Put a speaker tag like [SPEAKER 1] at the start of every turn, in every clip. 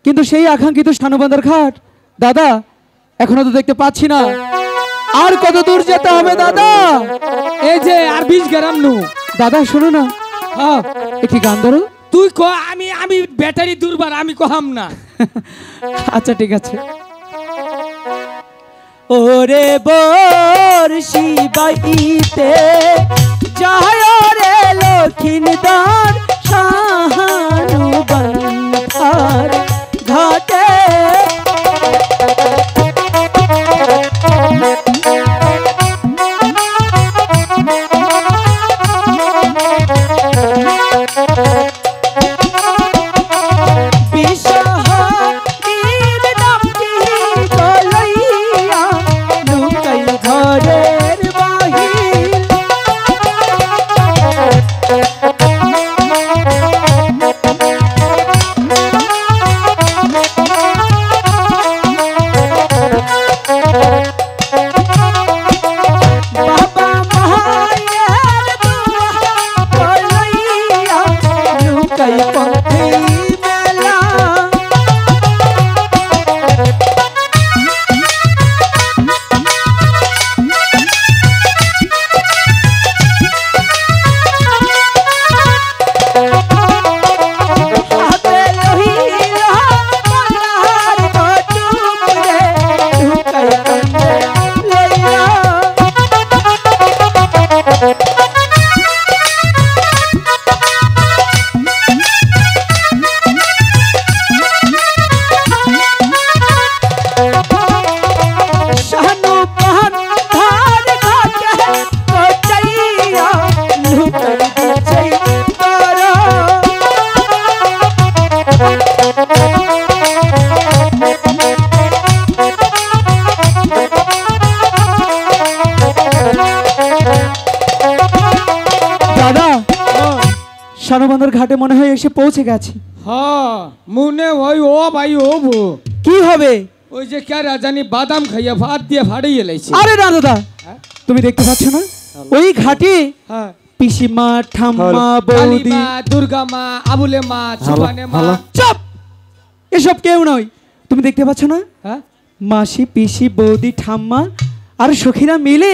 [SPEAKER 1] কিন্তু সেই আকাঙ্ক্ষিত সানুবান্ধার ঘাট দাদা এখনো তো দেখতে পাচ্ছি না। আর কত দূর যেতে হবে দাদা?
[SPEAKER 2] এই যে আর 20 গ্রাম নু।
[SPEAKER 1] দাদা শোনো না,
[SPEAKER 2] হ্যাঁ
[SPEAKER 1] একটি গান ধরো।
[SPEAKER 2] তুই ক, আমি ব্যাটারি দুর্বার, আমি কহাম না।
[SPEAKER 1] আচ্ছা ঠিক আছে। ওরে বর্ষি বাইতে যায় রে লক্ষিণদার সানুবান্ধার ঘাটে। সানুবান্ধার ঘাটে মনে হয় এসে পৌঁছে গেছি।
[SPEAKER 2] হ্যাঁ মনে হয় ও ভাই ও বো
[SPEAKER 1] কি হবে?
[SPEAKER 2] ওই যে কে রাজানি বাদাম খাইয়া ভাত দিয়ে ফাড়িয়ে লাইছে।
[SPEAKER 1] আরে না দাদা, তুমি দেখতে পাচ্ছ না ওই ঘাটে পিসিমা, ঠাম্মা, বৌদি,
[SPEAKER 2] দুর্গা মা, আবুলে মা, সুবানে মা।
[SPEAKER 1] চুপ! এসব কেউ নয়। তুমি দেখতে পাচ্ছ না মাসি, পিসি, বৌদি, ঠাম্মা আর সখীরা মিলে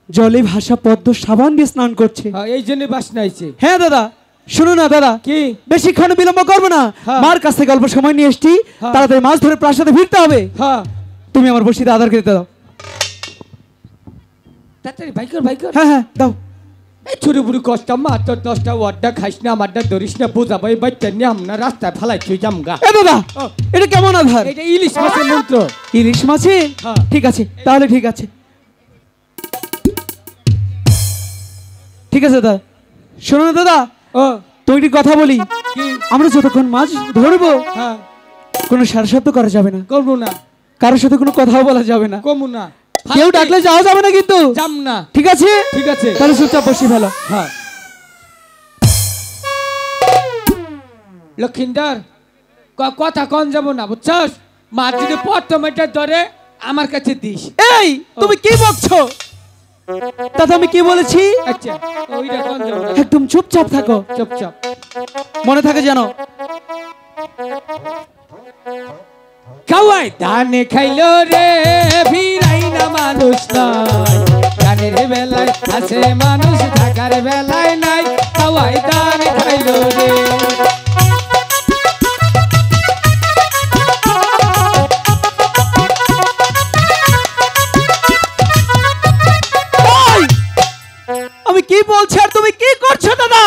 [SPEAKER 1] জলে ভাসা পদ্ম সাবান দিয়ে স্নান করছে।
[SPEAKER 2] এই জন্য বাসনা আইছে।
[SPEAKER 1] হ্যাঁ দাদা শুনো না দাদা, কি বেশিক্ষণ বিলম্ব করবো না। মার কাছ থেকে অল্প সময় নিয়ে এসছি, তাড়াতাড়ি মাছ ধরে প্রাসাদে ফিরতে হবে। তুমি আমার বসিতে আদার খেতে দাও।
[SPEAKER 2] তাড়াতাড়ি বাইকর বাইকর।
[SPEAKER 1] হ্যাঁ হ্যাঁ দাও।
[SPEAKER 2] এই ছোট বুড়ি কষ্ট মার তোর 10টা ওয়ার্ডটা খাইস না, আমারটা ধরিস না, বোঝাবো এই বাচ্চা নিয়ে আমরা রাস্তায় ফালাই তুই জামগা।
[SPEAKER 1] এ দাদা এটা কেমন আধার?
[SPEAKER 2] এটা ইলিশ মাছের মন্ত্র।
[SPEAKER 1] ইলিশ মাছে? ঠিক আছে তাহলে ঠিক আছে। ঠিক আছে দাদা। শোনো না দাদা, তুমি একটি কথা বলি। আমরা যতক্ষণ মাছ ধরবো কোনো সারা শব্দ করা যাবে না।
[SPEAKER 2] করবো না।
[SPEAKER 1] কারোর সাথে কোনো কথাও বলা যাবে না।
[SPEAKER 2] কমু না।
[SPEAKER 1] কেউ ডাকলে যাওয়া যাবে না কিন্তু।
[SPEAKER 2] যাম না।
[SPEAKER 1] ঠিক আছে?
[SPEAKER 2] ঠিক আছে।
[SPEAKER 1] তাহলে চুপচাপ বসে ফেলো।
[SPEAKER 2] হ্যাঁ লক্ষিন্দর কথা কন যাব না বুঝছস। মাছ যদি প্রথমেটা ধরে আমার কাছে দিস।
[SPEAKER 1] এই তুমি কি বকছো? দাদা আমি কি বলেছি?
[SPEAKER 2] আচ্ছা ওইটা কন যাব না।
[SPEAKER 1] একদম চুপচাপ থাকো।
[SPEAKER 2] চুপচাপ
[SPEAKER 1] মনে থাকে জানো।
[SPEAKER 2] খাওয়াই ধানে খাইলো রে ফিরাই না মানুষ নাই, ধানের বেলায় আছে মানুষ থাকার বেলায় নাই। খাওয়াই ধানে খাইলো রে।
[SPEAKER 1] আমি কি বলছি আর তুমি কি করছো দাদা?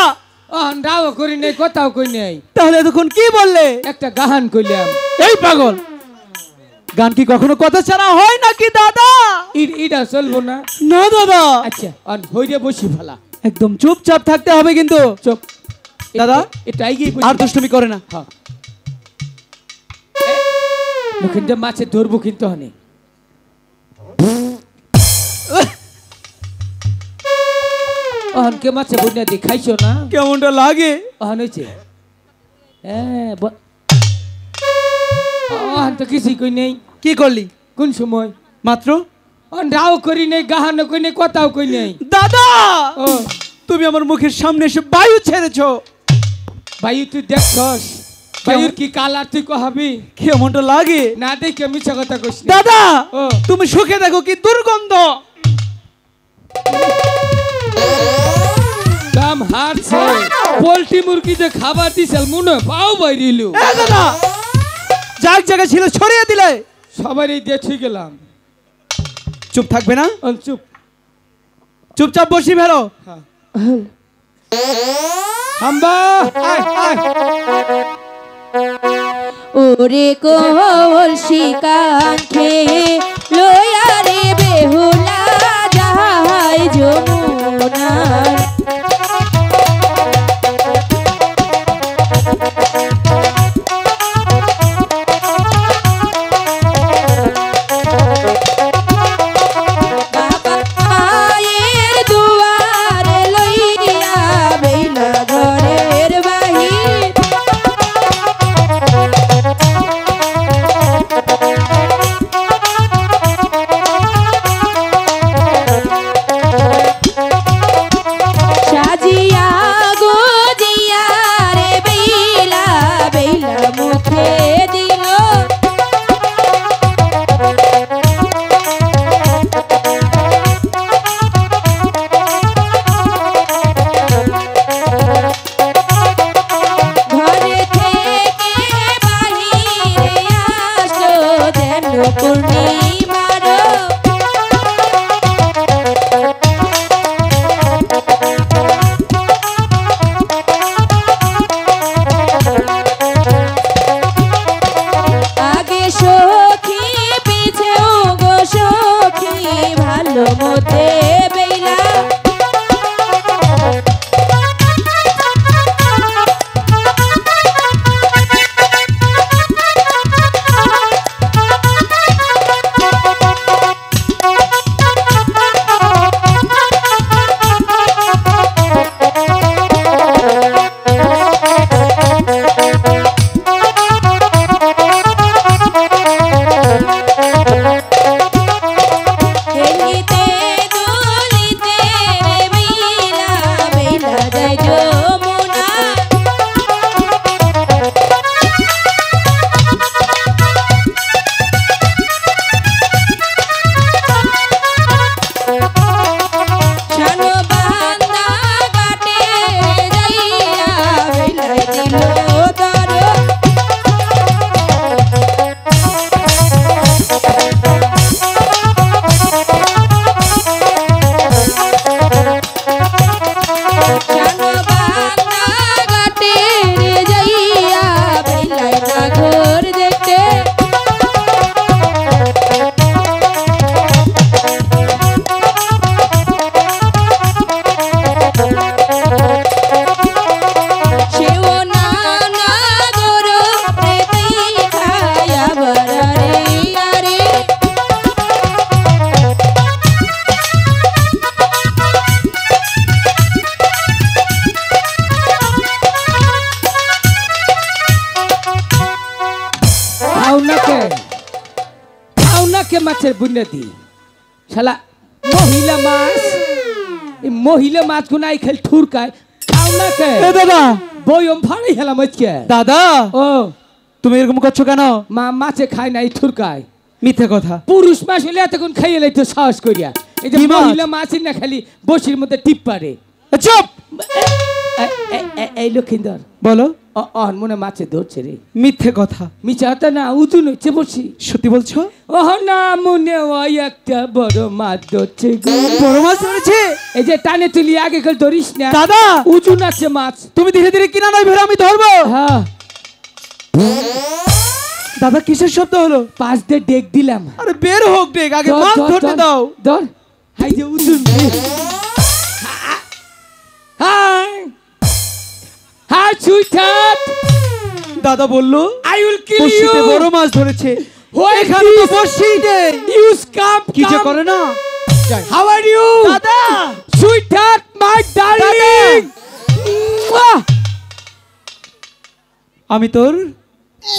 [SPEAKER 2] রাও করি নেই, কথাও কই নেই।
[SPEAKER 1] তাহলে এতক্ষণ কি বললে?
[SPEAKER 2] একটা গান কইলাম।
[SPEAKER 1] এই পাগল, গান কি কখনো কথা ছাড়া হয় নাকি দাদা?
[SPEAKER 2] ইটা চলবো না।
[SPEAKER 1] না দাদা।
[SPEAKER 2] আচ্ছা হইরে বসি ফেলা।
[SPEAKER 1] একদম চুপচাপ থাকতে হবে কিন্তু। চুপ দাদা।
[SPEAKER 2] এটা এগিয়ে
[SPEAKER 1] আর দুষ্টুমি করে না।
[SPEAKER 2] লক্ষিন্দর মাছে ধরবো কিন্তু হনে। অহনকে মাছে বুনিয়া দেখাইছো না
[SPEAKER 1] কেমনটা লাগে?
[SPEAKER 2] অহন হইছে। হ্যাঁ অহন তো কিছুই কই নেই।
[SPEAKER 1] কি করলি?
[SPEAKER 2] কোন সময়?
[SPEAKER 1] মাত্র।
[SPEAKER 2] অহন রাও করি নেই, গাহানো কই নেই, কথাও কই নেই।
[SPEAKER 1] দাদা তুমি আমার মুখের সামনে এসে বায়ু ছেড়েছো।
[SPEAKER 2] বায়ু তুই দেখছস? ভাইয়ের কি কালার তুই কহাবি
[SPEAKER 1] কেমনটা লাগে
[SPEAKER 2] না দেখে মিছা কথা কইস না।
[SPEAKER 1] দাদা
[SPEAKER 2] ও।
[SPEAKER 1] তুমি সুখে দেখো কি দুর্গন্ধ।
[SPEAKER 2] দাম হারছে পোল্ট্রি মুরগি যে খাবার দিছিল মনে পাও বাইরিলু।
[SPEAKER 1] এ দাদা যাক জায়গা ছিল ছড়িয়ে দিলে
[SPEAKER 2] সবারই দেখে গেলাম।
[SPEAKER 1] চুপ থাকবে না?
[SPEAKER 2] চুপ
[SPEAKER 1] চুপচাপ বসি ফেলো।
[SPEAKER 2] হাম্বা আয় আয়
[SPEAKER 3] ওরে কোল শিকাঙ্খে লয়া রে বেহুলা যায় যমুনার বাবার দুয়ারে লইয়া বেলা ঘরের বাহির সাজিয়া গজিয়া রে বেলা বেলা মুখে দিল ঘরে থেকে বাহিরে আসলো যেন পূর্ণিমার আগে সখী পিছেও গো সখী ভালো মতে বেলা খেলিতে দুলিতে বেলা বেলা যায় যমুনা শানো বান্দা কাটে যাইয়া বেলায় দিল দর শানো বান্দা কাটে যাইয়া বেলায় না ঘর দেখতে সেও নানা গরো প্রেতেই খায়া বারারে আরে
[SPEAKER 2] খাওনাকে মাছের বুনিয়াদি শালা মহিলা মাছ এই মহিলা মাছ গুনাই খেল ঠুরকায় খাওনাকে
[SPEAKER 1] এ দাদা
[SPEAKER 2] বয়ম ফাড়ি হেলাম আজকে।
[SPEAKER 1] দাদা
[SPEAKER 2] ও
[SPEAKER 1] তুমি এরকম করছো কেন?
[SPEAKER 2] মা মাছে খায় নাই ঠুরকায়।
[SPEAKER 1] মিথ্যে কথা।
[SPEAKER 2] পুরুষ মাছ হলে এতক্ষণ খাইয়ে লাইতো সাহস করিয়া। এই যে
[SPEAKER 1] কি মাছ?
[SPEAKER 2] মহিলা মাছই না খালি বসির মধ্যে টিপ পারে।
[SPEAKER 1] চুপ।
[SPEAKER 2] এই লক্ষিন্দর
[SPEAKER 1] বলো।
[SPEAKER 2] অহন মনে মাছে ধরছে রে।
[SPEAKER 1] মিথ্যে কথা।
[SPEAKER 2] মিছা হতা না উজুন হচ্ছে বসি।
[SPEAKER 1] সত্যি বলছো?
[SPEAKER 2] ওহ না মনে হয় একটা বড় মাছ ধরছে গো।
[SPEAKER 1] বড় মাছ ধরেছে?
[SPEAKER 2] এই যে টানে তুলি আগে কাল ধরিস না
[SPEAKER 1] দাদা
[SPEAKER 2] উজুন আছে মাছ।
[SPEAKER 1] তুমি ধীরে ধীরে কিনা নয় ভেবে আমি ধরবো।
[SPEAKER 2] হ্যাঁ
[SPEAKER 1] দাদা কিসের শব্দ হলো?
[SPEAKER 2] পাঁচ দিয়ে ডেক দিলাম।
[SPEAKER 1] আরে বের হোক দেখ, আগে
[SPEAKER 2] ধর,
[SPEAKER 1] মাছ
[SPEAKER 2] ধর,
[SPEAKER 1] ধরতে
[SPEAKER 2] ধর,
[SPEAKER 1] দাও।
[SPEAKER 2] ধর হাই যে উজুন হাই হাই সুইটার
[SPEAKER 1] দাদা বললো
[SPEAKER 2] আই উইল কিল ইউ।
[SPEAKER 1] বড়শিতে বড় মাছ ধরেছে।
[SPEAKER 2] What
[SPEAKER 1] এখানে তো
[SPEAKER 2] is-
[SPEAKER 1] বড়শি নেই।
[SPEAKER 2] You scum!
[SPEAKER 1] কি যে করে না।
[SPEAKER 2] How are you?
[SPEAKER 1] দাদা
[SPEAKER 2] Sweetheart, my darling! Mwah!
[SPEAKER 1] আমি তোর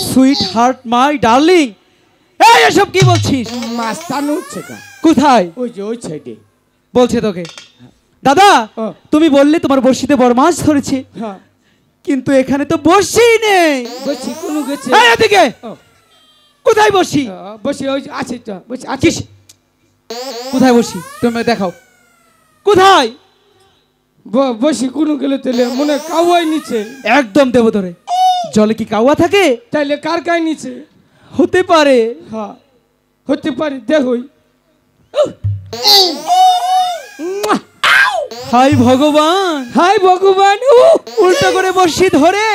[SPEAKER 1] সুইট হার্ট মাই ডার্লিং। এই এসব কি বলছিস?
[SPEAKER 2] মাস্তান উঠছে কা
[SPEAKER 1] কোথায়?
[SPEAKER 2] ওই যে ওই সাইডে
[SPEAKER 1] বলছে তোকে। দাদা
[SPEAKER 2] ও।
[SPEAKER 1] তুমি বললে তোমার বড়শিতে বড় মাছ ধরেছে,
[SPEAKER 2] হ্যাঁ
[SPEAKER 1] কিন্তু এখানে তো বসি নেই।
[SPEAKER 2] বসি কোনো গেছে
[SPEAKER 1] এই এদিকে,
[SPEAKER 2] ও,
[SPEAKER 1] কোথায় বসি?
[SPEAKER 2] বসি ওই যে আছে তো বসি আছিস
[SPEAKER 1] কোথায় বসি তুমি দেখাও, কোথায়?
[SPEAKER 2] বসি কোনো গেলে তাহলে মনে হয় কাউয়াই নিচে।
[SPEAKER 1] একদম দেব ধরে। জলে কি কাওয়া থাকে?
[SPEAKER 2] তাইলে কার কাই নিচে?
[SPEAKER 1] হতে পারে।
[SPEAKER 2] হ্যাঁ হতে পারে দেখই।
[SPEAKER 1] হাই ভগবান,
[SPEAKER 2] হাই ভগবান,
[SPEAKER 1] উল্টো করে বসি ধরে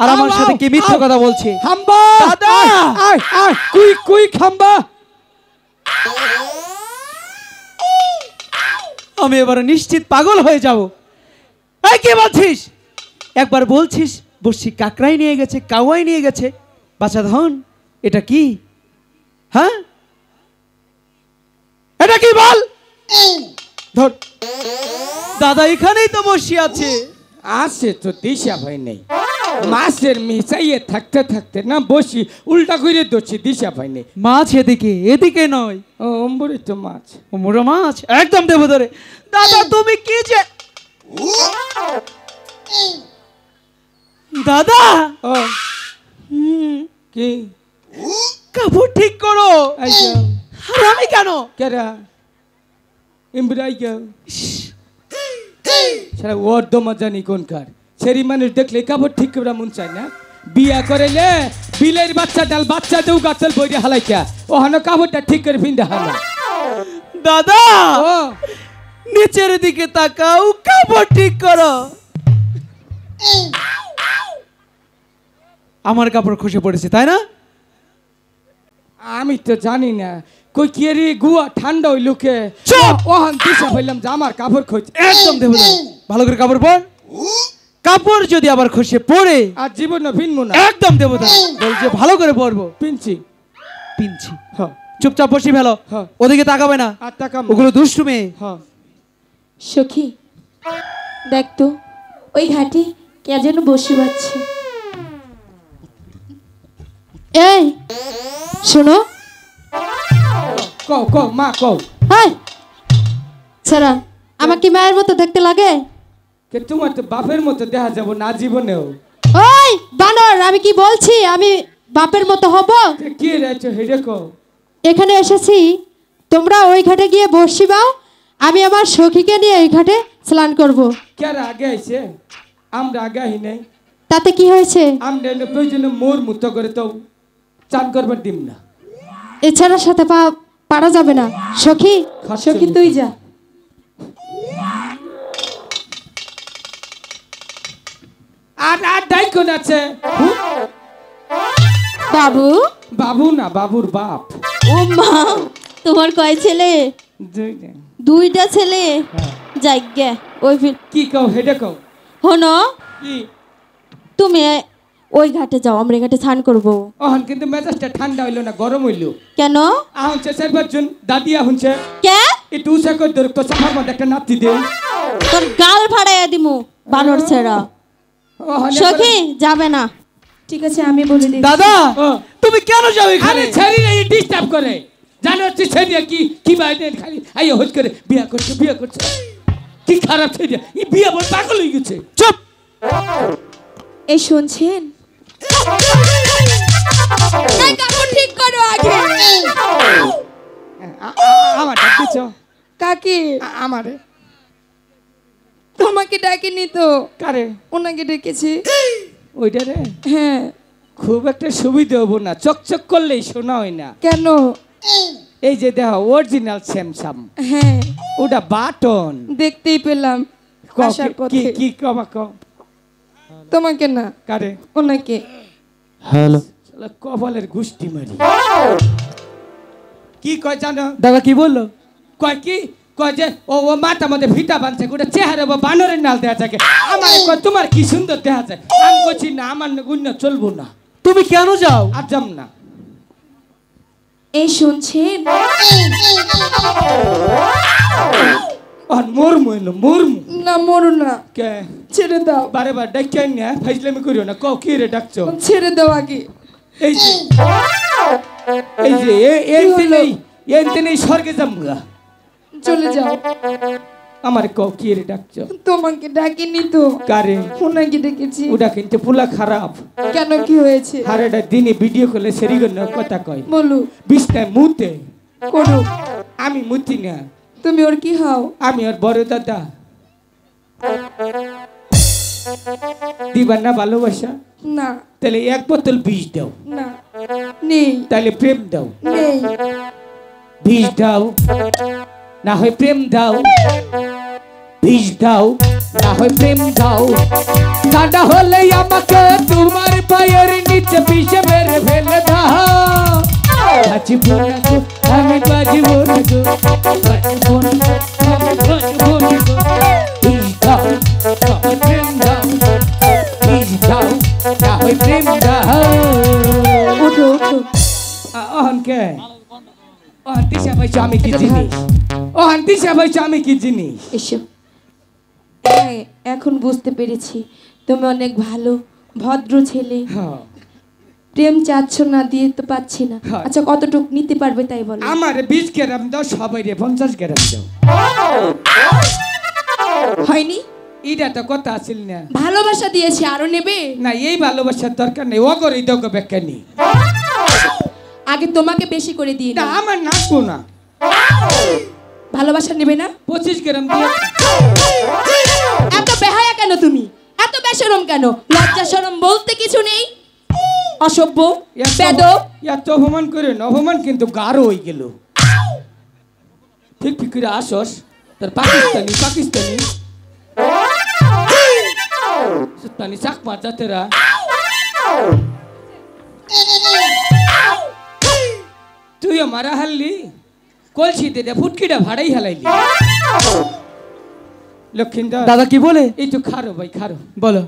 [SPEAKER 1] আর আমার
[SPEAKER 2] আও,
[SPEAKER 1] সাথে
[SPEAKER 2] আও,
[SPEAKER 1] কি মিথ্যা
[SPEAKER 2] আও।
[SPEAKER 1] কথা বলছে?
[SPEAKER 2] হাম্বা
[SPEAKER 1] দাদা!
[SPEAKER 2] আয় আয় কুই কুই খাম্বা।
[SPEAKER 1] আমি এবার নিশ্চিত পাগল হয়ে যাব। এই কি বলছিস? একবার বলছিস বসি কাকড়াই নিয়ে গেছে, কাওয়াই নিয়ে গেছে। বাচ্চা ধন, এটা কি? হ্যাঁ এটা কি বল? ধর দাদা, এখানেই তো বসি আছে।
[SPEAKER 2] আছে তো দিশা ভাই নেই। মাছের মিশাইয়ে থাকতে থাকতে না বসি উল্টা করে দোছি, দিশা ভাই নেই।
[SPEAKER 1] মাছ এদিকে, এদিকে নয়।
[SPEAKER 2] ও অম্বরে তো মাছ।
[SPEAKER 1] ও মোড়ো মাছ, একদম দেব ধরে। দাদা তুমি কি যে দাদা,
[SPEAKER 2] ও
[SPEAKER 1] হুম,
[SPEAKER 2] কি
[SPEAKER 1] কাপড় ঠিক করো।
[SPEAKER 2] আইয়া
[SPEAKER 1] আর আমি কেন?
[SPEAKER 2] কেরা ইমরাই গেল সারা ওর দমা জানি কোনকার সেরি মানুষ দেখলে কাপড় ঠিক করে মন চায় না। বিয়া করেলে বিলের বাচ্চা ডাল বাচ্চা দেউ গাতল বইরে হালাইকা ও হানো কাপড়টা ঠিক করে ভিন্দা হালা।
[SPEAKER 1] দাদা
[SPEAKER 2] ও
[SPEAKER 1] নিচের দিকে তাকাও, কাপড় ঠিক করো। আমার কাপড় খসে পড়েছে তাই না?
[SPEAKER 2] আমি তো জানি না কই কি রে গুয়া ঠান্ডা হই লোকে
[SPEAKER 1] চুপ!
[SPEAKER 2] ওহান দিশা পাইলাম যে আমার কাপড় খইছে।
[SPEAKER 1] একদম দেব ধরে। ভালো করে কাপড় পর। কাপড় যদি আবার খসে পড়ে
[SPEAKER 2] আর জীবন ভিনমু না।
[SPEAKER 1] একদম দেব ধরে। বলছে ভালো করে পরবো।
[SPEAKER 2] পিনছি
[SPEAKER 1] পিনছি।
[SPEAKER 2] হ্যাঁ
[SPEAKER 1] চুপচাপ বসি ফেলো।
[SPEAKER 2] হ্যাঁ।
[SPEAKER 1] ওদিকে তাকাবে না,
[SPEAKER 2] আর তাকাম
[SPEAKER 1] ওগুলো দুষ্টু মেয়ে।
[SPEAKER 2] হ্যাঁ
[SPEAKER 3] সখী দেখ তো ওই ঘাটে কে যেন বসে পাচ্ছে। এই শোনো,
[SPEAKER 2] কও কও মা কও।
[SPEAKER 3] হাই ছাড়া আমাকে মায়ের মতো দেখতে লাগে?
[SPEAKER 2] কে তোমার তো বাপের মতো দেখা যাব না জীবনেও।
[SPEAKER 3] ওই বানর, আমি কি বলছি আমি বাপের মতো হব?
[SPEAKER 2] কি রেছো হেডে কও।
[SPEAKER 3] এখানে এসেছি তোমরা ওই ঘাটে গিয়ে বসি বাও, আমি আমার সখীকে নিয়ে এই ঘাটে স্নান করব।
[SPEAKER 2] কেরা আগে আইছে? আমরা আগে আহি নাই।
[SPEAKER 3] তাতে কি হয়েছে?
[SPEAKER 2] আমরা এনে প্রয়োজনে মোর মুতো করে তো চান করবার দিম না।
[SPEAKER 3] এছাড়ার সাথে পারা যাবে না। সখী সখী তুই যা।
[SPEAKER 2] আর আর ডাইকন আছে
[SPEAKER 3] বাবু।
[SPEAKER 2] বাবু না বাবুর বাপ।
[SPEAKER 3] ও মা, তোমার কয় ছেলে?
[SPEAKER 2] দুইটা।
[SPEAKER 3] দুইটা ছেলে। যাইগে ওই
[SPEAKER 2] কি কও হেডে কও।
[SPEAKER 3] হনো,
[SPEAKER 2] কি
[SPEAKER 3] তুমি ওই ঘাটে যাও, আমরা এই ঘাটে স্নান করব।
[SPEAKER 2] ওহন কিন্তু মেজাজটা ঠান্ডা হইলো না গরম হইলো।
[SPEAKER 3] কেন?
[SPEAKER 2] আহুনছে চারবার দাদি আহুনছে
[SPEAKER 3] কে?
[SPEAKER 2] একটু উঁচা করে ধর তো চাপার মধ্যে একটা নাতি দেও।
[SPEAKER 3] তোর গাল ফাড়াইয়া দিমু বানর ছেড়া।
[SPEAKER 2] ওহন
[SPEAKER 3] সখী যাবে না। ঠিক আছে আমি বলে দিই।
[SPEAKER 1] দাদা
[SPEAKER 2] ও।
[SPEAKER 1] তুমি কেন যাও
[SPEAKER 2] আরে
[SPEAKER 1] এখানে?
[SPEAKER 2] ছেড়ি রে ডিস্টার্ব করে জানো হচ্ছে ছেড়িয়া কি কি বাইরে খালি আইও হজ করে বিয়া করছে কি খারাপ ছেড়িয়া এই বিয়া বল পাগল হয়ে গেছে।
[SPEAKER 1] চুপ!
[SPEAKER 3] এই শুনছেন? এই কাপড় ঠিক করো আগে।
[SPEAKER 2] আমার ডাকছ
[SPEAKER 3] কাকি
[SPEAKER 2] আমারে
[SPEAKER 3] তোমাকে ডাকিনি তো,
[SPEAKER 2] কারে
[SPEAKER 3] ওনাকে ডেকেছি।
[SPEAKER 2] ওইটা রে
[SPEAKER 3] হ্যাঁ।
[SPEAKER 2] খুব একটা সুবিধা হবো না, চকচক করলেই শোনা হয় না।
[SPEAKER 3] কেন?
[SPEAKER 2] এই যে দেখো অরিজিনাল স্যামসাং
[SPEAKER 3] হ্যাঁ
[SPEAKER 2] ওটা বাটন
[SPEAKER 3] দেখতেই পেলাম আসার
[SPEAKER 2] কি
[SPEAKER 3] পথে।
[SPEAKER 2] কি কমা কম
[SPEAKER 3] তোমাকে না,
[SPEAKER 2] কারে
[SPEAKER 3] ওনাকে।
[SPEAKER 1] হ্যালো
[SPEAKER 2] শালা কপালের গুষ্টি মারি। কি কয় জানো?
[SPEAKER 1] দাদা কি বললো?
[SPEAKER 2] কয় কি কয় যে ও ও মাথা মধ্যে ভিটা বানছে গোটা চেহারা বানরের নাল দেয়া থাকে। আমার কয় তোমার কি সুন্দর দেখা যায়। আমি কইছি না আমার গুণ চলবো না,
[SPEAKER 1] তুমি কেন যাও?
[SPEAKER 2] আর যাম না।
[SPEAKER 3] এই শুনছেন?
[SPEAKER 2] আর মরমু এলো মরমু
[SPEAKER 3] না মরো না,
[SPEAKER 2] কে
[SPEAKER 3] ছেড়ে দাও।
[SPEAKER 2] বারে বার ডাক্তার না ফাইজলামি করিও না। কও কি রে ডাকছো?
[SPEAKER 3] ছেড়ে দাও আগে।
[SPEAKER 2] এই যে এই যে এই নেই স্বর্গে যামগা।
[SPEAKER 3] চলে যাও।
[SPEAKER 2] আমার কও কি রে ডাকছো?
[SPEAKER 4] তোমাকে ডাকিনি তো,
[SPEAKER 2] কারে?
[SPEAKER 4] ওনাকে ডেকেছি।
[SPEAKER 2] ওটা কিন্তু পুলা খারাপ।
[SPEAKER 4] কেন, কি হয়েছে?
[SPEAKER 2] আর এটা দিনে ভিডিও করলে সেরিগণ কথা কয়,
[SPEAKER 4] বলো।
[SPEAKER 2] বিষ্ণায় মুতে
[SPEAKER 4] করো।
[SPEAKER 2] আমি মুতি না,
[SPEAKER 4] তুমি ওর কি হও?
[SPEAKER 2] আমি ওর বড় দাদা। দিবার না ভালোবাসা?
[SPEAKER 4] না।
[SPEAKER 2] তাহলে এক বোতল বিষ দাও।
[SPEAKER 4] না, নেই।
[SPEAKER 2] তাহলে প্রেম দাও।
[SPEAKER 4] নেই।
[SPEAKER 2] বিষ দাও, না হয় প্রেম দাও। বিষ দাও, না হয় প্রেম দাও। ঠান্ডা হলে আমাকে তোমার পায়ের নিচে বিষে মেরে ফেলে দাও। বাজিব না গো, আমি বাজিব না গো, বাজিব না গো, আমি বাজিব না গো। বিষ দাও, না হয় প্রেম দাও। বিষ দাও, না হয় প্রেম দাও।
[SPEAKER 4] ওঠো ওঠো।
[SPEAKER 2] অহনকে দিশা পাইছো আমি কি জিনিস? ওহান দিশা পাইছো আমি কি জিনিস?
[SPEAKER 4] এসো। হ্যাঁ, এখন বুঝতে পেরেছি তুমি অনেক ভালো ভদ্র ছেলে।
[SPEAKER 2] হ্যাঁ,
[SPEAKER 4] প্রেম চাচ্ছ না, দিয়ে তো পাচ্ছি না।
[SPEAKER 2] হ্যাঁ।
[SPEAKER 4] আচ্ছা, কতটুক নিতে পারবে তাই বলো।
[SPEAKER 2] আমার 20 গ্রাম দাও, সবাই 50 গ্রাম দাও।
[SPEAKER 4] হয়নি?
[SPEAKER 2] এটা তো কথা আছিল না।
[SPEAKER 4] ভালোবাসা দিয়েছি, আরো নেবে?
[SPEAKER 2] না, এই ভালোবাসার দরকার নেই, ও করে দাও বেকানি।
[SPEAKER 4] আগে তোমাকে বেশি করে দিয়ে
[SPEAKER 2] না,
[SPEAKER 4] দাও।
[SPEAKER 2] আমার নাচবো না।
[SPEAKER 4] ভালোবাসা নেবে না?
[SPEAKER 2] 25 গ্রাম দিয়ে।
[SPEAKER 4] এত বেহায়া কেন তুমি? এত বেশরম কেন? লজ্জা শরম বলতে কিছু নেই? অসভ্য, বেদব।
[SPEAKER 2] এত অপমান করে না, অপমান কিন্তু গাঢ় হয়ে গেল। ঠিক ঠিক করে আসস, তোর পাকিস্তানি পাকিস্তানি সুতানি চাক মারজা তেরা। তুই মারা হারলি, কলসিতে দে ফুটকিটা ভাড়াই হালাইলি। লক্ষিন্দর
[SPEAKER 1] দাদা কি বলে?
[SPEAKER 2] এই তো খারো ভাই, খারো।
[SPEAKER 1] বলো।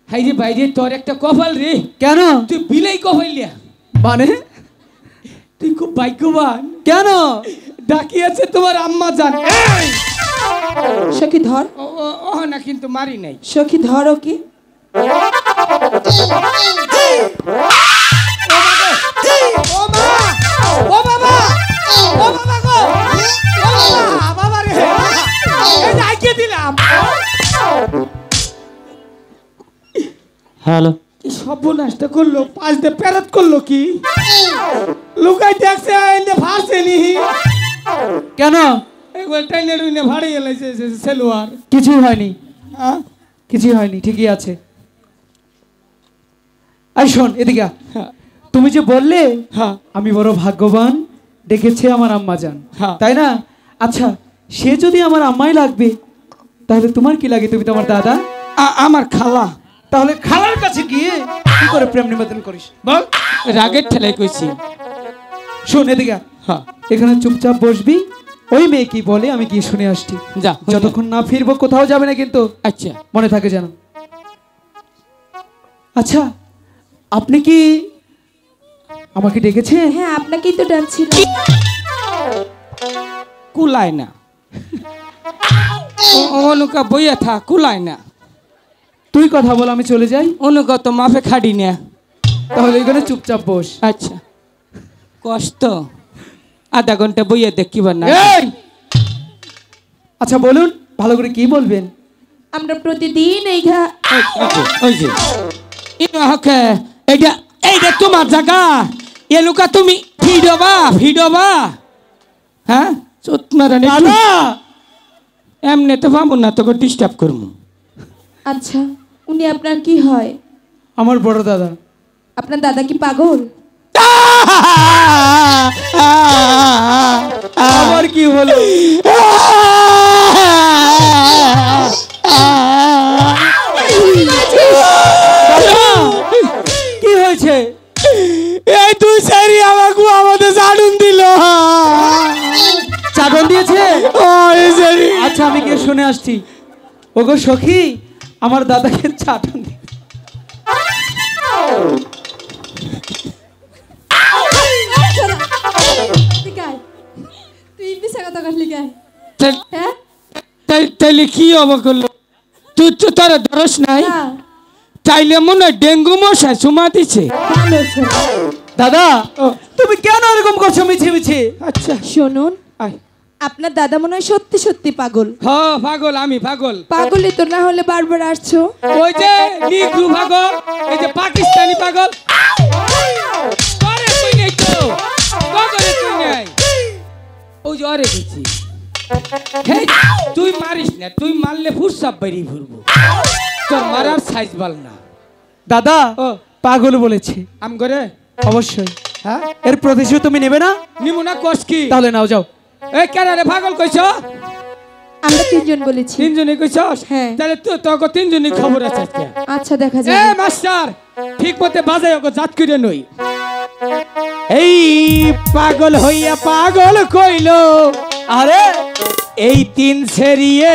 [SPEAKER 2] হাই রে ভাই রে, তোর একটা কপাল রে।
[SPEAKER 1] কেন?
[SPEAKER 2] তুই বিলাই কপাইলিয়া,
[SPEAKER 1] মানে
[SPEAKER 2] তুই খুব ভাগ্যবান।
[SPEAKER 1] কেন?
[SPEAKER 2] ডাকি আছে তোমার আম্মা জান।
[SPEAKER 4] সখী ধর,
[SPEAKER 2] ও না, কিন্তু মারি নাই।
[SPEAKER 4] সখী ধর ওকে।
[SPEAKER 2] ও মা, ও বাবা, ও বাবা গো, ও বাবা, বাবা রে, এই ডাকিয়ে দিলাম।
[SPEAKER 1] হ্যালো।
[SPEAKER 2] কি সর্বনাশটা করলো, পাঁচ দিয়ে প্যারত করলো কি? লুকাই দেখছে এনে ফাঁসেনি।
[SPEAKER 1] কেন?
[SPEAKER 2] একবার টাইনে টুইনে ভাড়ি এলাইছে সেলুয়ার।
[SPEAKER 1] কিছুই হয়নি,
[SPEAKER 2] হ্যাঁ
[SPEAKER 1] কিছুই হয়নি, ঠিকই আছে। আই শোন এদিকে আ।
[SPEAKER 2] হ্যাঁ
[SPEAKER 1] তুমি যে বললে
[SPEAKER 2] হ্যাঁ
[SPEAKER 1] আমি বড় ভাগ্যবান, ডেকেছে আমার আম্মা জান,
[SPEAKER 2] হ্যাঁ।
[SPEAKER 1] তাই না? আচ্ছা, সে যদি আমার আম্মাই লাগবে, তাহলে তোমার কি লাগে? তুমি তো আমার দাদা।
[SPEAKER 2] আমার খালা।
[SPEAKER 1] তাহলে খালার কাছে গিয়ে কি করে প্রেম নিবেদন করিস বল?
[SPEAKER 2] রাগের ঠেলাই কইছি।
[SPEAKER 1] শোন এদিকে আ।
[SPEAKER 2] হ্যাঁ
[SPEAKER 1] এখানে চুপচাপ বসবি, ওই মেয়ে কি বলে আমি গিয়ে শুনে আসছি।
[SPEAKER 2] যা,
[SPEAKER 1] যতক্ষণ না ফিরবো কোথাও যাবে না কিন্তু,
[SPEAKER 2] আচ্ছা।
[SPEAKER 1] মনে থাকে যেন। আচ্ছা, আপনি কি আমাকে ডেকেছেন?
[SPEAKER 4] হ্যাঁ, আপনাকেই তো ডাকছিল।
[SPEAKER 2] কুলায় না, অনুকা বইয়া থা, কুলায় না।
[SPEAKER 1] তুই কথা বল, আমি চলে যাই।
[SPEAKER 2] অনুকা তো মাফে খাড়ি না।
[SPEAKER 1] তাহলে এখানে চুপচাপ বস।
[SPEAKER 2] আচ্ছা, কষ্ট আধা ঘন্টা বইয়া দেখিবার না।
[SPEAKER 1] এই! আচ্ছা বলুন, ভালো করে কি বলবেন?
[SPEAKER 4] আমরা প্রতিদিন এই
[SPEAKER 2] ওই যে ইনাহকে, এইটা এইটা তোমার জায়গা। এলুকা তুমি ভিডবা, হ্যাঁ চোতমারানি।
[SPEAKER 1] দাদা!
[SPEAKER 2] এমনি তো পাবো না, তোকে ডিস্টার্ব করবো।
[SPEAKER 4] আচ্ছা, উনি আপনার কি হয়?
[SPEAKER 1] আমার বড় দাদা।
[SPEAKER 4] আপনার দাদা কি পাগল?
[SPEAKER 1] আবার কি হলো? কি হয়েছে?
[SPEAKER 2] এই তুই সারি আমাকে আমাদের জানুন দিল।
[SPEAKER 1] চাদর দিয়েছে?
[SPEAKER 2] ও এই সারি।
[SPEAKER 1] আচ্ছা, আমি গিয়ে শুনে আসছি। ওগো সখী, আমার দাদাকে চাদর দিয়ে।
[SPEAKER 4] তুই পিছা কথা কইলি গায়? হ্যাঁ,
[SPEAKER 2] তাইলে কি অবাক করলো? তুই তো তার দরস নাই, তাইলে মনে হয় ডেঙ্গু মশা চুমা দিছে।
[SPEAKER 4] ভালো ছেলে।
[SPEAKER 1] দাদা, তুমি কেন এরকম করছো মিছে মিছে?
[SPEAKER 2] আচ্ছা
[SPEAKER 4] শুনুন,
[SPEAKER 2] আয়।
[SPEAKER 4] আপনার দাদা মনে হয় সত্যি সত্যি পাগল।
[SPEAKER 2] হ পাগল, আমি পাগল।
[SPEAKER 4] পাগলই তো, না হলে বারবার আসছো।
[SPEAKER 2] ওই যে নিগ্রু পাগল, এই যে পাকিস্তানি পাগল। করে তুই নেই তো, পাগলে তুই নেই। ওই যে অরে গেছি। হেই, তুই মারিস না, তুই মারলে ফুরসাপ বেরিয়ে ফুরবো। তোর মারার সাইজ বল না।
[SPEAKER 1] দাদা
[SPEAKER 2] ও
[SPEAKER 1] পাগল বলেছে।
[SPEAKER 2] আম করে
[SPEAKER 1] অবশ্যই।
[SPEAKER 2] হ্যাঁ
[SPEAKER 1] এর প্রতিশোধ তুমি নেবে না?
[SPEAKER 2] নিমু না কস কি?
[SPEAKER 1] তাহলে নাও, যাও।
[SPEAKER 2] এই কেন রে পাগল কইছ?
[SPEAKER 4] আমরা তিনজন বলেছি।
[SPEAKER 2] তিনজনই কইছস?
[SPEAKER 4] হ্যাঁ।
[SPEAKER 2] তাহলে তো তোকে তিনজনই খবর আছে আজকে।
[SPEAKER 4] আচ্ছা দেখা
[SPEAKER 2] এ
[SPEAKER 4] যাবে।
[SPEAKER 2] মাস্টার, ঠিক মতে বাজাই ওকে জাত করে নই। এই পাগল হইয়া পাগল কইলো,
[SPEAKER 1] আরে
[SPEAKER 2] এই তিন সেরিয়ে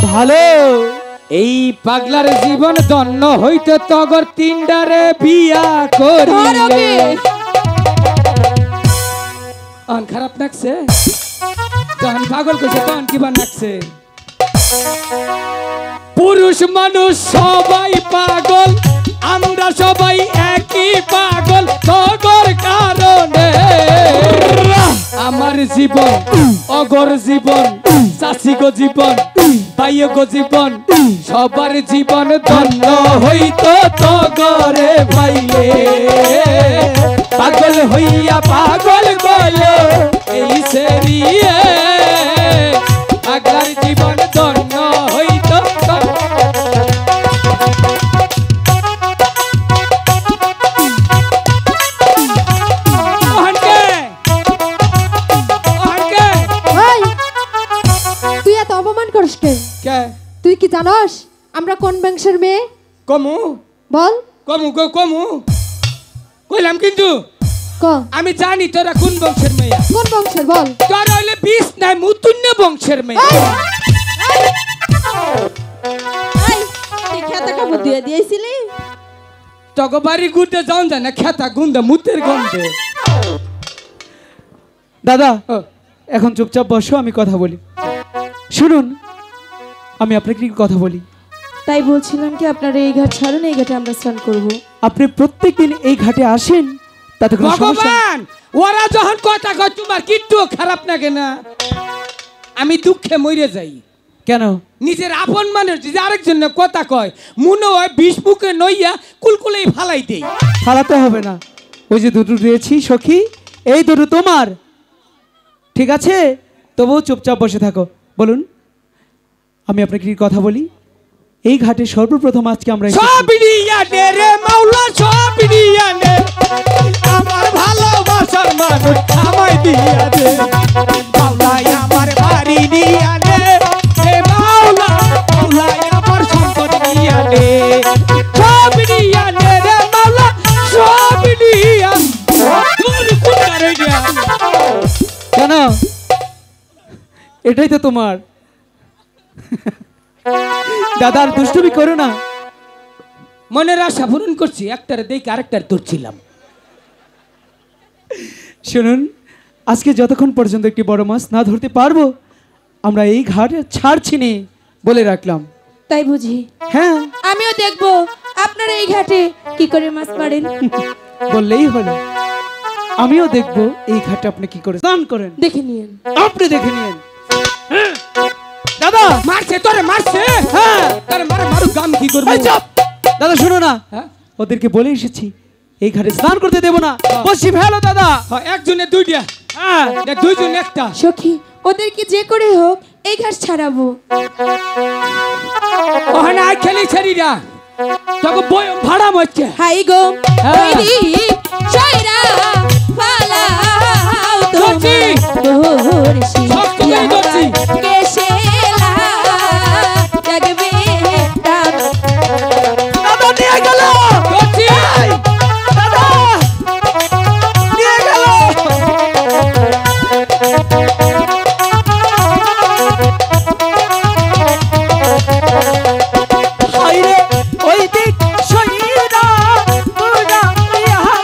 [SPEAKER 1] ভালো।
[SPEAKER 2] এই পাগলার জীবন ধন্য হইতে তগর তিনডারে বিয়া করিলে। অন খারাপ লাগছে? তখন পাগল কইছে, তখন কিবা লাগছে? পুরুষ মানুষ সবাই পাগল, আমরা সবাই একই পাগল তগর কারণে। আমার জীবন অগর জীবন, চাষিগো জীবন, ভাইগো জীবন, সবার জীবন ধন্য হইতো তগরে পাইলে। পাগল হইয়া পাগল বলো এই সেরিয়ে, পাগলার জীবন ধন্য হইতো।
[SPEAKER 3] ওই, তুই এত অপমান করিস কে?
[SPEAKER 2] কে
[SPEAKER 3] তুই কি জানস আমরা কোন বংশের মেয়ে?
[SPEAKER 2] কমু
[SPEAKER 3] বল।
[SPEAKER 2] কমু কমু কইলাম, কিন্তু
[SPEAKER 3] ক
[SPEAKER 2] আমি জানি তোরা কোন বংশের মেয়ে।
[SPEAKER 3] কোন বংশের বল?
[SPEAKER 2] তোরা হইলে বিষ নাই মুতুন্য বংশের মেয়ে।
[SPEAKER 3] এই,
[SPEAKER 4] তুই খেতা কাপড় দিয়ে দিয়েছিলি?
[SPEAKER 2] তোকে বাড়ি গুড়তে যাওন যায় না, খেতা গুন্দা মুতের গন্ধে।
[SPEAKER 1] দাদা
[SPEAKER 2] ও,
[SPEAKER 1] এখন চুপচাপ বসো, আমি কথা বলি। শুনুন, আমি আপনাকে কি কথা বলি।
[SPEAKER 4] তাই বলছিলাম কি আপনারা এই ঘাট ছাড়ুন, এই ঘাটে আমরা স্নান করব।
[SPEAKER 1] আপনি প্রত্যেকদিন এই ঘাটে আসেন, তাতে কোনো সমস্যা নেই।
[SPEAKER 2] ভগবান, ওরা যখন কথা কয় তোমার কিট্টু খারাপ লাগে না? আমি দুঃখে মরে যাই।
[SPEAKER 1] কেন?
[SPEAKER 2] নিজের আপন মানুষ যদি আরেকজনের কথা কয়, মনে হয় বিষ মুখে নইয়া কুলকুলেই ফালাই দেই।
[SPEAKER 1] ফালাতে হবে না। ওই যে দুটো দিয়েছি সখী, এই দুটো তোমার, ঠিক আছে? তবুও চুপচাপ বসে থাকো। বলুন, আমি আপনাকে কি কথা বলি। এই ঘাটে সর্বপ্রথম আজকে আমরা এসেছি।
[SPEAKER 2] সব নিয়ানে রে মাওলা, সব নিয়ানে, আমার ভালোবাসার মানুষ আমায় দিয়া দে। মাওলাই আমার বাড়ি নিয়ানে, এ মাওলা, মাওলাই আমার সম্পদ নিয়ানে। সব নিয়ানে রে মাওলা, সব নিয়ান। তোর কোন কারণে?
[SPEAKER 1] কেন? এটাই তো তোমার। দাদা আর দুষ্টুমি করো না।
[SPEAKER 2] মনের আশা পূরণ করছি, একটারে দেখে আরেকটার ধরছিলাম।
[SPEAKER 1] শুনুন, আজকে যতক্ষণ পর্যন্ত একটি বড় মাছ না ধরতে পারবো, আমরা এই ঘাট ছাড়ছি নে বলে রাখলাম।
[SPEAKER 4] তাই বুঝি?
[SPEAKER 1] হ্যাঁ,
[SPEAKER 4] আমিও দেখবো আপনারা এই ঘাটে কি করে মাছ মারেন।
[SPEAKER 1] বললেই হলো। আমিও দেখবো এই ঘাটে আপনি কি করে স্নান করেন।
[SPEAKER 4] দেখে নিন।
[SPEAKER 1] আপনি দেখে নিন। দাদা,
[SPEAKER 2] মারছে তোরে, মারছে।
[SPEAKER 1] হ্যাঁ,
[SPEAKER 2] তারে মারে, মারু গাম কি করবো?
[SPEAKER 1] এই চুপ! দাদা শোনো না,
[SPEAKER 2] হ্যাঁ?
[SPEAKER 1] ওদেরকে বলে এসেছি এই ঘাটে স্নান করতে দেবো না। বসি ফেলো দাদা।
[SPEAKER 2] হ্যাঁ, একজনে দুইটা,
[SPEAKER 1] হ্যাঁ,
[SPEAKER 2] দুইজন একটা।
[SPEAKER 4] সখী, ওদেরকে যে করে হোক এই ঘাট ছাড়াবো।
[SPEAKER 2] ওখানে আই খেলি ছেড়িরা তোকে বই ভাড়া মরছে।
[SPEAKER 4] হাই গো
[SPEAKER 2] হ্যাঁ।
[SPEAKER 4] ওই দিক সয়রা ফালাও
[SPEAKER 2] ধরছি।
[SPEAKER 4] তোর
[SPEAKER 2] সব তোকেই ধরছি।
[SPEAKER 4] কেশেলা জাগবে তার।
[SPEAKER 1] দাদা নিয়ে গেল।
[SPEAKER 2] ধরছি।
[SPEAKER 1] দাদা নিয়ে গেল। হায়রে ওই দিক সইরা পুরা ইহা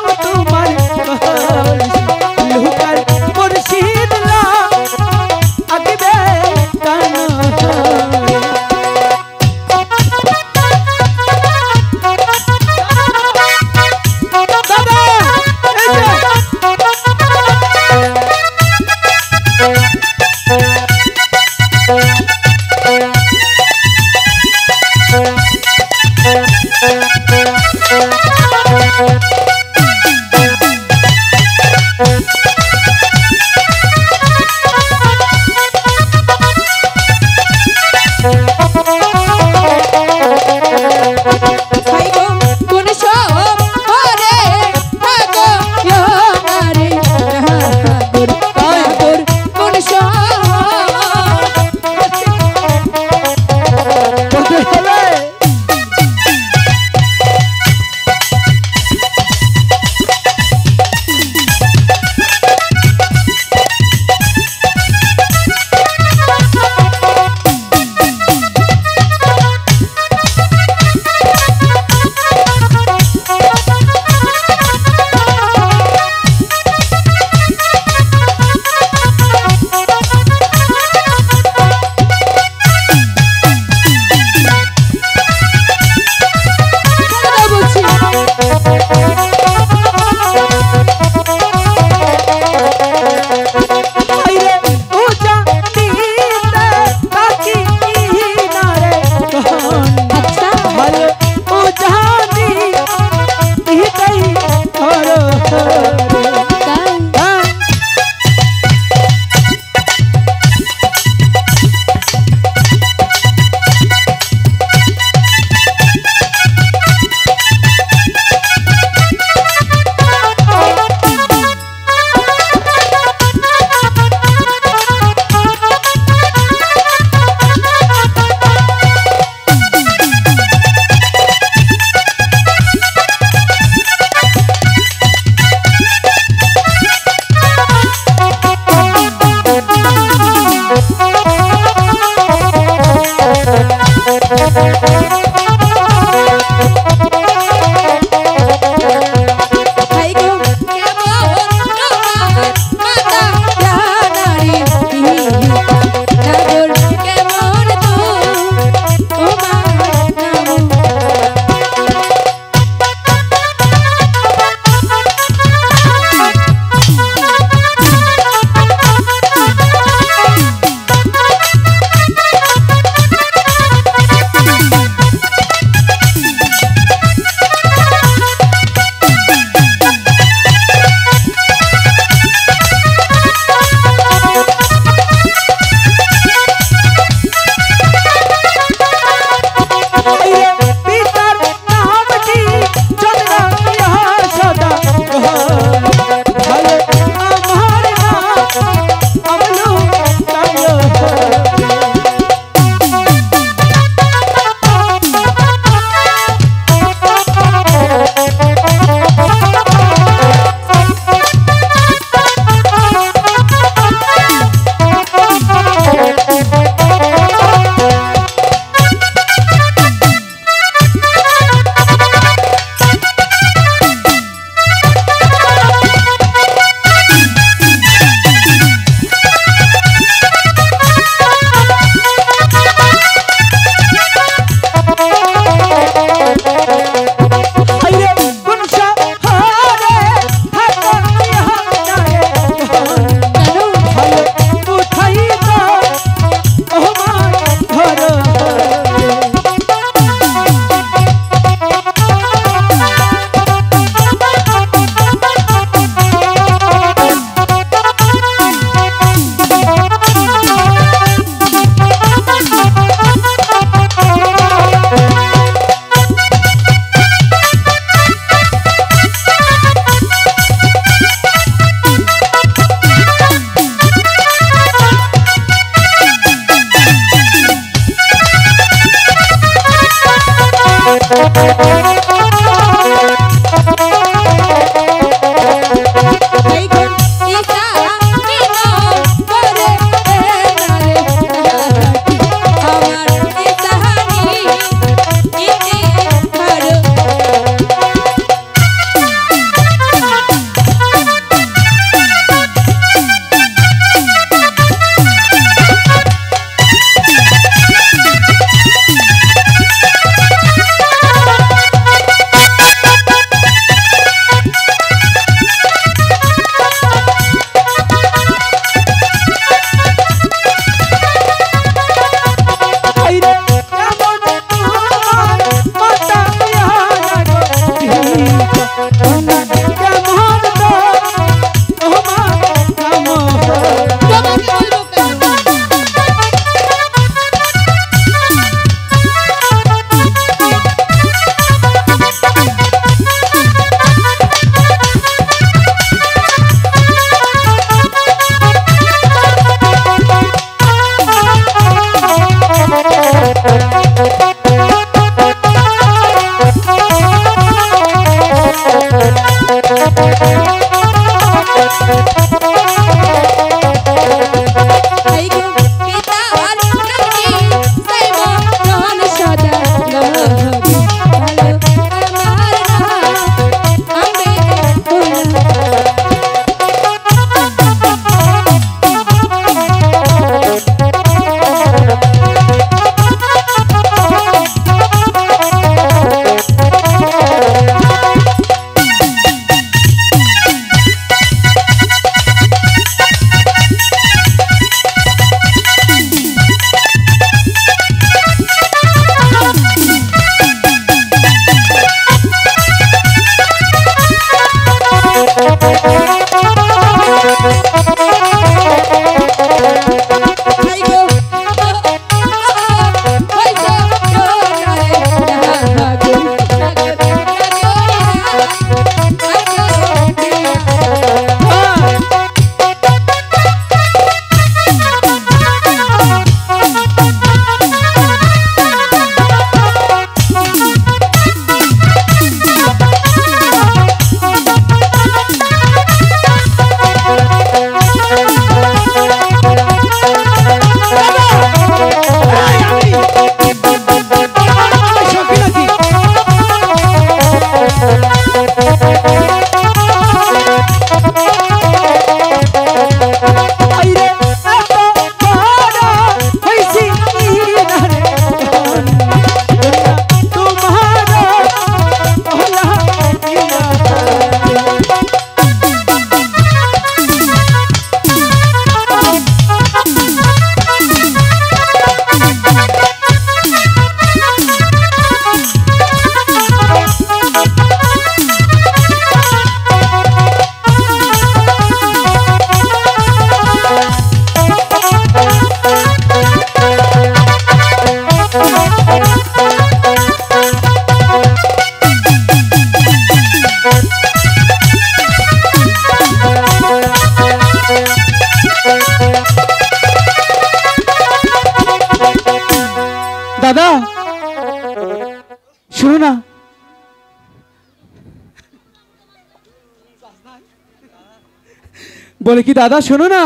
[SPEAKER 1] বলে কি দাদা শোনো না,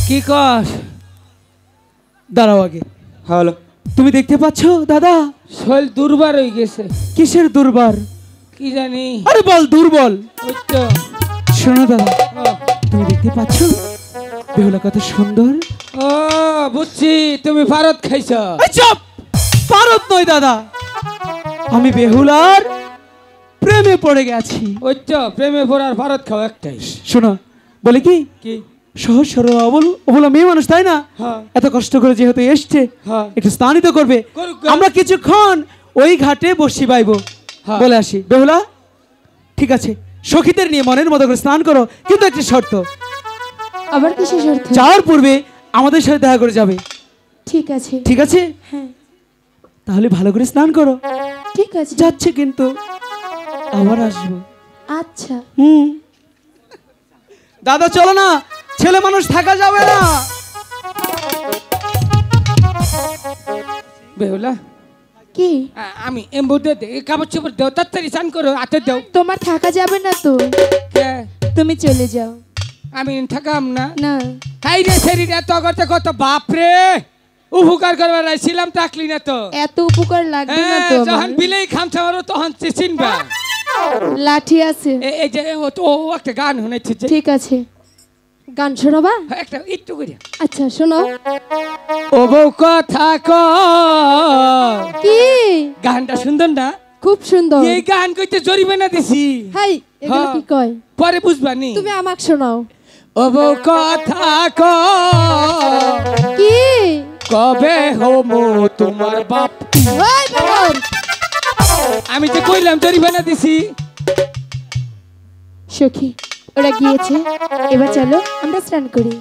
[SPEAKER 2] কি কর?
[SPEAKER 1] দাঁড়াও আগে।
[SPEAKER 2] হলো
[SPEAKER 1] তুমি দেখতে পাচ্ছ দাদা?
[SPEAKER 2] শরীর দুর্বার হয়ে গেছে।
[SPEAKER 1] কিসের দুর্বার?
[SPEAKER 2] কি জানি।
[SPEAKER 1] আরে বল দুর্বল।
[SPEAKER 2] ওই তো।
[SPEAKER 1] শোনো দাদা,
[SPEAKER 2] ও,
[SPEAKER 1] তুমি দেখতে পাচ্ছ বেহুলা কত সুন্দর?
[SPEAKER 2] ও বুঝছি, তুমি ভারত খাইছ।
[SPEAKER 1] এই চুপ! পারত নয় দাদা, আমি বেহুলার প্রেমে পড়ে গেছি।
[SPEAKER 2] ওই তো, প্রেমে পড়ার ভারত খাও একটাই।
[SPEAKER 1] শোনো, বলে কি
[SPEAKER 2] কি?
[SPEAKER 1] সহজ সরল অবলা মেয়ে মানুষ, তাই না?
[SPEAKER 2] হ্যাঁ।
[SPEAKER 1] এত কষ্ট করে যেহেতু এসছে,
[SPEAKER 2] হ্যাঁ।
[SPEAKER 1] একটু স্নানিত করবে।
[SPEAKER 2] করুক।
[SPEAKER 1] আমরা কিছুক্ষণ ওই ঘাটে বসি বাইব,
[SPEAKER 2] হ্যাঁ।
[SPEAKER 1] বলে আসি। বেহুলা ঠিক আছে, সখীদের নিয়ে মনের মতো করে স্নান করো, কিন্তু একটি শর্ত,
[SPEAKER 3] আবার কিসের শর্ত?
[SPEAKER 1] যাওয়ার পূর্বে আমাদের সাথে দেখা করে যাবে,
[SPEAKER 3] ঠিক আছে।
[SPEAKER 1] ঠিক আছে?
[SPEAKER 3] হ্যাঁ
[SPEAKER 1] তাহলে ভালো করে স্নান করো।
[SPEAKER 3] ঠিক আছে।
[SPEAKER 1] যাচ্ছে কিন্তু আবার আসবো।
[SPEAKER 3] আচ্ছা।
[SPEAKER 1] দাদা চলো না, ছেলে মানুষ থাকা যাবে না।
[SPEAKER 2] বেহুলা,
[SPEAKER 3] কি?
[SPEAKER 2] আমি এমবুদে দে, কাপড় চোপড় দেও, তাড়াতাড়ি স্নান করো, হাতে দেও।
[SPEAKER 3] তোমার থাকা যাবে না তো,
[SPEAKER 2] কে?
[SPEAKER 3] তুমি চলে যাও।
[SPEAKER 2] আমি থাকাম না।
[SPEAKER 3] না
[SPEAKER 2] হাই রে শরীরে তো করতে কত বাপরে, উপকার করবার আইছিলাম, তাকলি না তো।
[SPEAKER 3] এত উপকার লাগবে না তো
[SPEAKER 2] যখন
[SPEAKER 3] আমার।
[SPEAKER 2] বিলেই খামছা মারো তখন চিনবা।
[SPEAKER 3] লাঠি আছে।
[SPEAKER 2] এই যে ও একটা গান শুনেছে যে,
[SPEAKER 3] ঠিক আছে, গান শোনাবা?
[SPEAKER 2] একটা একটু করে।
[SPEAKER 3] আচ্ছা শোনো।
[SPEAKER 2] ও বউ কথা কয়।
[SPEAKER 3] কি?
[SPEAKER 2] গানটা সুন্দর না?
[SPEAKER 3] খুব সুন্দর।
[SPEAKER 2] এই গান কইতে জরিমানা দিছি।
[SPEAKER 3] হাই, এগুলো
[SPEAKER 2] হ্যাঁ।
[SPEAKER 3] কি কয়?
[SPEAKER 2] পরে বুঝবানি।
[SPEAKER 3] তুমি আমাকে শোনাও।
[SPEAKER 2] ও বউ কথা কয়।
[SPEAKER 3] কি?
[SPEAKER 2] কবে হমু তোমার বাপ।
[SPEAKER 3] ওই বাবর!
[SPEAKER 2] আমি যে কইলাম জরিমানা দিছি।
[SPEAKER 3] সখী, ওরা গিয়েছে, এবার চলো আমরা স্নান করি।